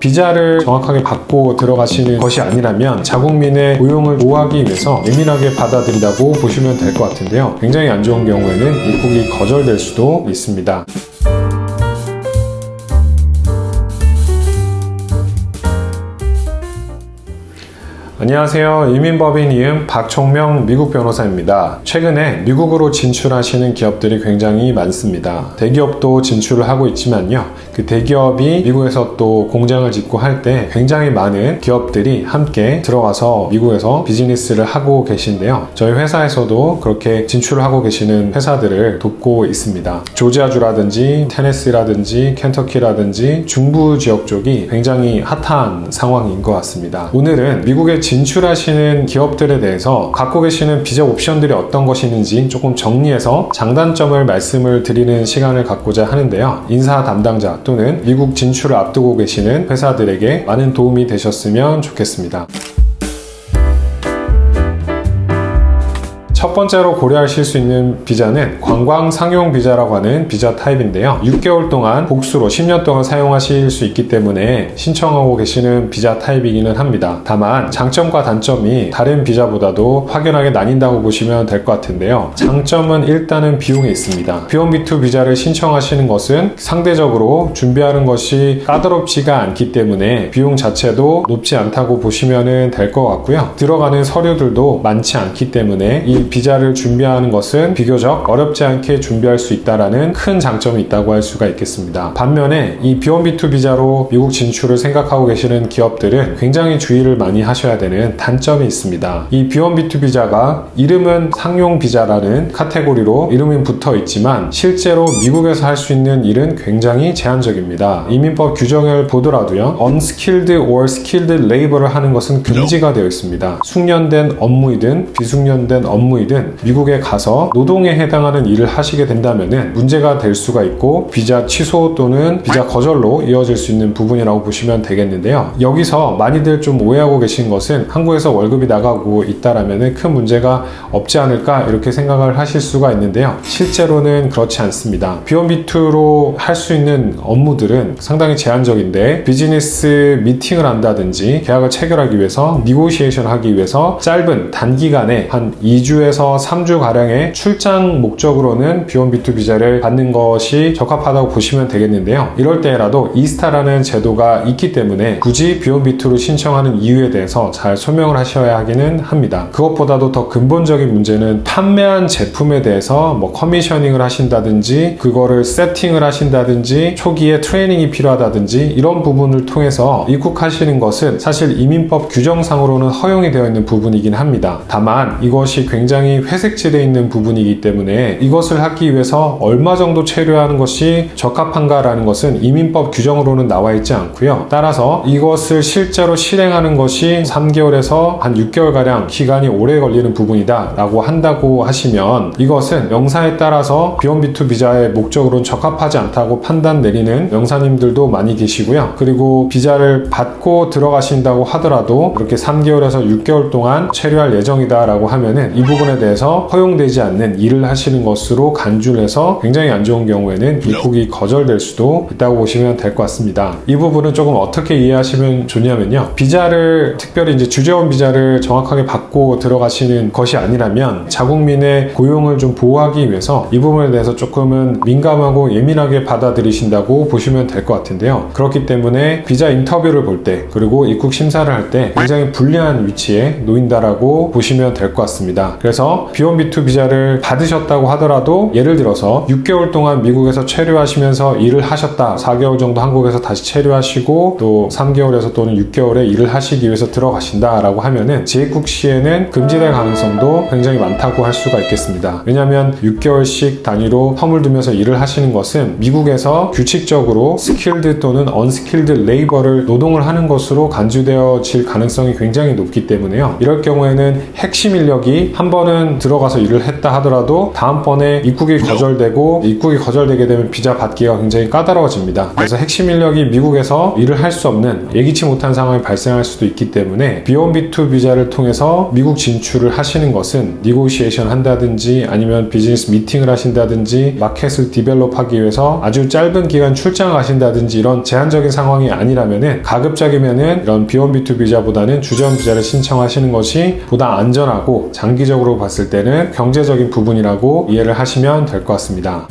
비자를 정확하게 받고 들어가시는 것이 아니라면 자국민의 고용을 보호하기 위해서 예민하게 받아들인다고 보시면 될 것 같은데요. 굉장히 안 좋은 경우에는 입국이 거절될 수도 있습니다. 안녕하세요. 이민법인 이음 박총명 미국 변호사입니다. 최근에 미국으로 진출하시는 기업들이 굉장히 많습니다. 대기업도 진출을 하고 있지만요. 그 대기업이 미국에서 또 공장을 짓고 할 때 굉장히 많은 기업들이 함께 들어가서 미국에서 비즈니스를 하고 계신데요. 저희 회사에서도 그렇게 진출을 하고 계시는 회사들을 돕고 있습니다. 조지아주라든지 테네시라든지 켄터키라든지 중부 지역 쪽이 굉장히 핫한 상황인 것 같습니다. 오늘은 미국에 진출하시는 기업들에 대해서 갖고 계시는 비자 옵션들이 어떤 것이는지 조금 정리해서 장단점을 말씀을 드리는 시간을 갖고자 하는데요. 인사 담당자 또는 미국 진출을 앞두고 계시는 회사들에게 많은 도움이 되셨으면 좋겠습니다. 첫 번째로 고려하실 수 있는 비자는 관광 상용 비자라고 하는 비자 타입인데요. 6개월 동안 복수로 10년 동안 사용하실 수 있기 때문에 신청하고 계시는 비자 타입이기는 합니다. 다만 장점과 단점이 다른 비자보다도 확연하게 나뉜다고 보시면 될 것 같은데요. 장점은 일단은 비용에 있습니다. B1B2 비자를 신청하시는 것은 상대적으로 준비하는 것이 까다롭지가 않기 때문에 비용 자체도 높지 않다고 보시면 될 것 같고요. 들어가는 서류들도 많지 않기 때문에 이 비자를 준비하는 것은 비교적 어렵지 않게 준비할 수 있다는 큰 장점이 있다고 할 수가 있겠습니다. 반면에 이 B1B2 비자로 미국 진출을 생각하고 계시는 기업들은 굉장히 주의를 많이 하셔야 되는 단점이 있습니다. 이 B1B2 비자가 이름은 상용 비자라는 카테고리로 이름이 붙어 있지만 실제로 미국에서 할 수 있는 일은 굉장히 제한적입니다. 이민법 규정을 보더라도요. unskilled or skilled labor를 하는 것은 금지가 되어 있습니다. 숙련된 업무이든 비숙련된 업무이든 미국에 가서 노동에 해당하는 일을 하시게 된다면 문제가 될 수가 있고 비자 취소 또는 비자 거절로 이어질 수 있는 부분이라고 보시면 되겠는데요. 여기서 많이들 좀 오해하고 계신 것은 한국에서 월급이 나가고 있다라면 큰 문제가 없지 않을까 이렇게 생각을 하실 수가 있는데요. 실제로는 그렇지 않습니다. B1B2로 할 수 있는 업무들은 상당히 제한적인데 비즈니스 미팅을 한다든지 계약을 체결하기 위해서 니고시에이션 하기 위해서 짧은 단기간에 한 2주에서 3주가량의 출장 목적으로는 B1B2 비자를 받는 것이 적합하다고 보시면 되겠는데요. 이럴 때라도 이스타라는 제도가 있기 때문에 굳이 B1B2로 신청하는 이유에 대해서 잘 설명을 하셔야 하기는 합니다. 그것보다도 더 근본적인 문제는 판매한 제품에 대해서 커미셔닝을 하신다든지 그거를 세팅을 하신다든지 초기에 트레이닝이 필요하다든지 이런 부분을 통해서 입국하시는 것은 사실 이민법 규정상으로는 허용이 되어 있는 부분이긴 합니다. 다만 이것이 굉장히 회색지대에 있는 부분이기 때문에 이것을 하기 위해서 얼마 정도 체류하는 것이 적합한가라는 것은 이민법 규정으로는 나와 있지 않고요. 따라서 이것을 실제로 실행하는 것이 3개월에서 한 6개월가량 기간이 오래 걸리는 부분이다 라고 한다고 하시면 이것은 영사에 따라서 B1B2 비자의 목적으로는 적합하지 않다고 판단 내리는 영사님들도 많이 계시고요. 그리고 비자를 받고 들어가신다고 하더라도 이렇게 3개월에서 6개월 동안 체류할 예정이다 라고 하면은 이 부분에 대해서 허용되지 않는 일을 하시는 것으로 간주를 해서 굉장히 안 좋은 경우에는 입국이 거절될 수도 있다고 보시면 될 것 같습니다. 이 부분은 조금 어떻게 이해하시면 좋냐면요. 비자를 특별히 이제 주재원 비자를 정확하게 받고 들어가시는 것이 아니라면 자국민의 고용을 좀 보호하기 위해서 이 부분에 대해서 조금은 민감하고 예민하게 받아들이신다고 보시면 될 것 같은데요. 그렇기 때문에 비자 인터뷰를 볼 때 그리고 입국 심사를 할 때 굉장히 불리한 위치에 놓인다라고 보시면 될 것 같습니다. 그래서 B1B2 비자를 받으셨다고 하더라도 예를 들어서 6개월 동안 미국에서 체류하시면서 일을 하셨다. 4개월 정도 한국에서 다시 체류하시고 또 3개월에서 또는 6개월에 일을 하시기 위해서 들어가신다 라고 하면은 재입국 시에는 금지될 가능성도 굉장히 많다고 할 수가 있겠습니다. 왜냐하면 6개월씩 단위로 텀을 두면서 일을 하시는 것은 미국에서 규칙적으로 스킬드 또는 언스킬드 레이버를 노동을 하는 것으로 간주되어질 가능성이 굉장히 높기 때문에요. 이럴 경우에는 핵심 인력이 한번 번은 들어가서 일을 했다 하더라도 다음번에 입국이 거절되고 입국이 거절되게 되면 비자 받기가 굉장히 까다로워집니다. 그래서 핵심 인력이 미국에서 일을 할 수 없는 예기치 못한 상황이 발생할 수도 있기 때문에 B1B2 비자를 통해서 미국 진출을 하시는 것은 니고시에이션 한다든지 아니면 비즈니스 미팅을 하신다든지 마켓을 디벨롭하기 위해서 아주 짧은 기간 출장을 가신다든지 이런 제한적인 상황이 아니라면은 가급적이면은 이런 B1B2 비자보다는 주재원 비자를 신청하시는 것이 보다 안전하고 장기적으로 봤을 때는 경제적인 부분이라고 이해를 하시면 될 것 같습니다.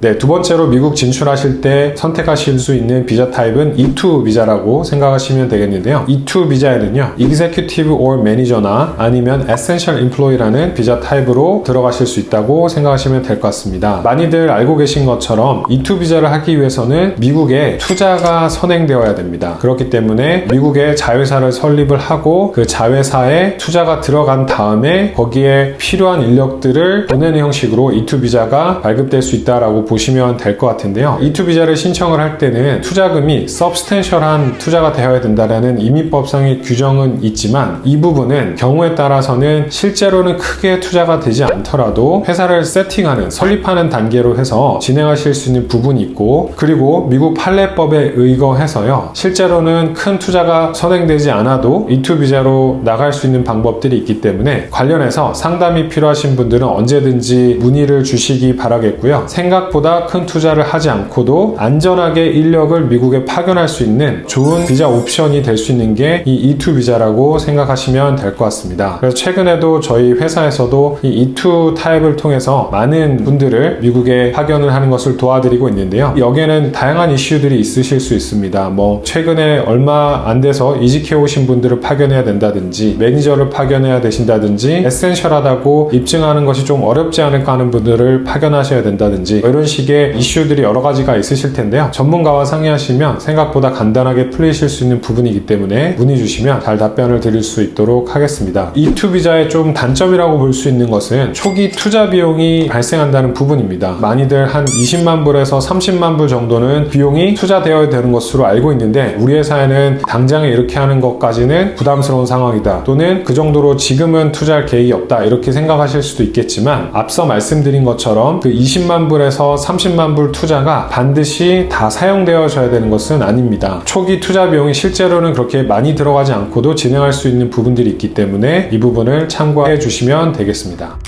네, 두 번째로 미국 진출하실 때 선택하실 수 있는 비자 타입은 E2 비자라고 생각하시면 되겠는데요. E2 비자에는요, Executive or Manager나 아니면 Essential Employee라는 비자 타입으로 들어가실 수 있다고 생각하시면 될 것 같습니다. 많이들 알고 계신 것처럼 E2 비자를 하기 위해서는 미국에 투자가 선행되어야 됩니다. 그렇기 때문에 미국에 자회사를 설립을 하고 그 자회사에 투자가 들어간 다음에 거기에 필요한 인력들을 보내는 형식으로 E2 비자가 발급될 수 있다라고 보시면 될 것 같은데요. E2 비자를 신청을 할 때는 투자금이 substantial한 투자가 되어야 된다라는移民법상의 규정은 있지만 이 부분은 경우에 따라서는 실제로는 크게 투자가 되지 않더라도 회사를 세팅하는, 설립하는 단계로 해서 진행하실 수 있는 부분이 있고, 그리고 미국 판례법에 의거해서요, 실제로는 큰 투자가 선행되지 않아도 E2 비자로 나갈 수 있는 방법들이 있기 때문에 관련해서 상담이 필요하신 분들은 언제든지 문의를 주시기 바라겠고요. 생각보다 큰 투자를 하지 않고도 안전하게 인력을 미국에 파견할 수 있는 좋은 비자 옵션이 될 수 있는 게 이 E2 비자라고 생각하시면 될 것 같습니다. 그래서 최근에도 저희 회사에서도 이 E2 타입을 통해서 많은 분들을 미국에 파견을 하는 것을 도와드리고 있는데요. 여기에는 다양한 이슈들이 있으실 수 있습니다. 최근에 얼마 안 돼서 이직해 오신 분들을 파견해야 된다든지, 매니저를 파견해야 되신다든지, 에센셜하다고 입증하는 것이 좀 어렵지 않을까 하는 분들을 파견하셔야 된다든지, 이런 식의 이슈들이 여러 가지가 있으실 텐데요. 전문가와 상의하시면 생각보다 간단하게 풀리실 수 있는 부분이기 때문에 문의 주시면 잘 답변을 드릴 수 있도록 하겠습니다. E2 비자의 좀 단점이라고 볼 수 있는 것은 초기 투자 비용이 발생한다는 부분입니다. 많이들 한 20만 불에서 30만 불 정도는 비용이 투자되어야 되는 것으로 알고 있는데 우리 회사에는 당장에 이렇게 하는 것까지는 부담스러운 상황이다, 또는 그 정도로 지금은 투자할 계획이 없다, 이렇게 생각하실 수도 있겠지만 앞서 말씀드린 것처럼 그 20만 불에서 30만 불 투자가 반드시 다 사용되어져야 되는 것은 아닙니다. 초기 투자 비용이 실제로는 그렇게 많이 들어가지 않고도 진행할 수 있는 부분들이 있기 때문에 이 부분을 참고해 주시면 되겠습니다.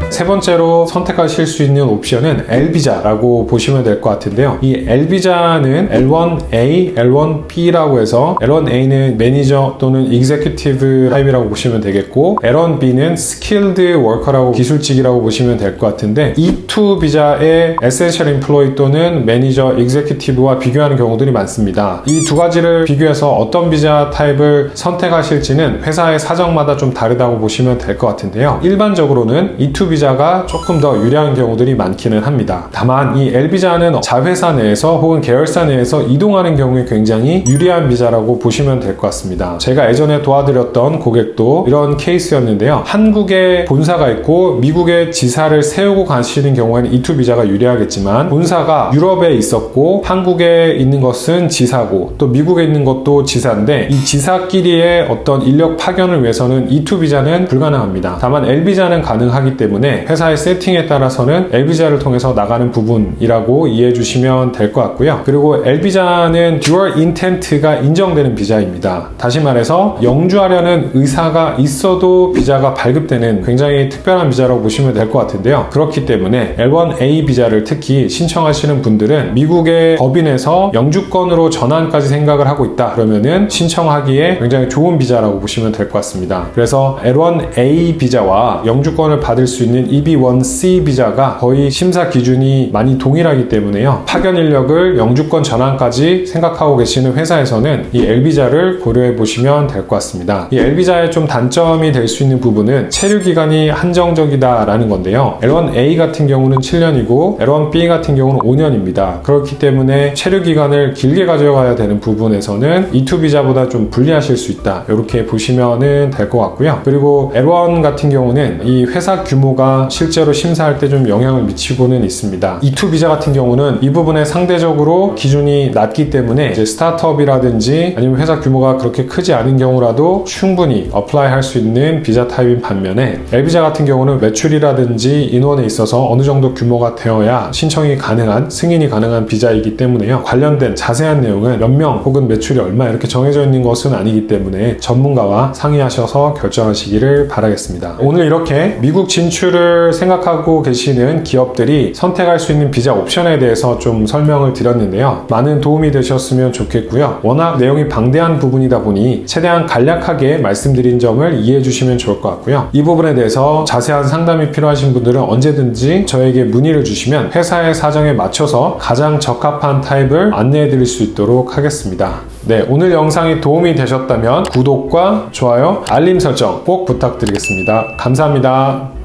세 번째로 선택하실 수 있는 옵션은 L비자라고 보시면 될 것 같은데요. 이 L비자는 L1A, L1B라고 해서 L1A는 매니저 또는 Executive 타입이라고 보시면 되겠고, L1B는 Skilled Worker라고 기술직이라고 보시면 될 것 같은데, E2 비자의 Essential Employee 또는 매니저, Executive와 비교하는 경우들이 많습니다. 이 두 가지를 비교해서 어떤 비자 타입을 선택하실지는 회사의 사정마다 좀 다르다고 보시면 될 것 같은데요. 일반적으로는 E2 비자 비자가 조금 더 유리한 경우들이 많기는 합니다. 다만 이 L비자는 자회사 내에서 혹은 계열사 내에서 이동하는 경우에 굉장히 유리한 비자라고 보시면 될 것 같습니다. 제가 예전에 도와드렸던 고객도 이런 케이스였는데요. 한국에 본사가 있고 미국에 지사를 세우고 가시는 경우에는 E2 비자가 유리하겠지만, 본사가 유럽에 있었고 한국에 있는 것은 지사고 또 미국에 있는 것도 지사인데 이 지사끼리의 어떤 인력 파견을 위해서는 E2 비자는 불가능합니다. 다만 L비자는 가능하기 때문에 회사의 세팅에 따라서는 L비자를 통해서 나가는 부분이라고 이해해 주시면 될 것 같고요. 그리고 L비자는 Dual Intent가 인정되는 비자입니다. 다시 말해서 영주하려는 의사가 있어도 비자가 발급되는 굉장히 특별한 비자라고 보시면 될 것 같은데요. 그렇기 때문에 L1A 비자를 특히 신청하시는 분들은 미국의 법인에서 영주권으로 전환까지 생각을 하고 있다 그러면은 신청하기에 굉장히 좋은 비자라고 보시면 될 것 같습니다. 그래서 L1A 비자와 영주권을 받을 수 있는 EB1C 비자가 거의 심사 기준이 많이 동일하기 때문에요. 파견 인력을 영주권 전환까지 생각하고 계시는 회사에서는 이 L비자를 고려해 보시면 될 것 같습니다. 이 L비자의 좀 단점이 될 수 있는 부분은 체류 기간이 한정적이다라는 건데요. L1A 같은 경우는 7년이고 L1B 같은 경우는 5년입니다. 그렇기 때문에 체류 기간을 길게 가져가야 되는 부분에서는 E2 비자보다 좀 불리하실 수 있다, 이렇게 보시면 될 것 같고요. 그리고 L1 같은 경우는 이 회사 규모가 비자가 실제로 심사할 때 좀 영향을 미치고는 있습니다. E2 비자 같은 경우는 이 부분에 상대적으로 기준이 낮기 때문에 이제 스타트업이라든지 아니면 회사 규모가 그렇게 크지 않은 경우라도 충분히 어플라이 할 수 있는 비자 타입인 반면에 L비자 같은 경우는 매출이라든지 인원에 있어서 어느 정도 규모가 되어야 신청이 가능한, 승인이 가능한 비자이기 때문에요. 관련된 자세한 내용은 몇 명 혹은 매출이 얼마 이렇게 정해져 있는 것은 아니기 때문에 전문가와 상의하셔서 결정하시기를 바라겠습니다. 오늘 이렇게 미국 진출을 생각하고 계시는 기업들이 선택할 수 있는 비자 옵션에 대해서 좀 설명을 드렸는데요. 많은 도움이 되셨으면 좋겠고요. 워낙 내용이 방대한 부분이다 보니 최대한 간략하게 말씀드린 점을 이해해 주시면 좋을 것 같고요. 이 부분에 대해서 자세한 상담이 필요하신 분들은 언제든지 저에게 문의를 주시면 회사의 사정에 맞춰서 가장 적합한 타입을 안내해 드릴 수 있도록 하겠습니다. 네, 오늘 영상이 도움이 되셨다면 구독과 좋아요, 알림 설정 꼭 부탁드리겠습니다. 감사합니다.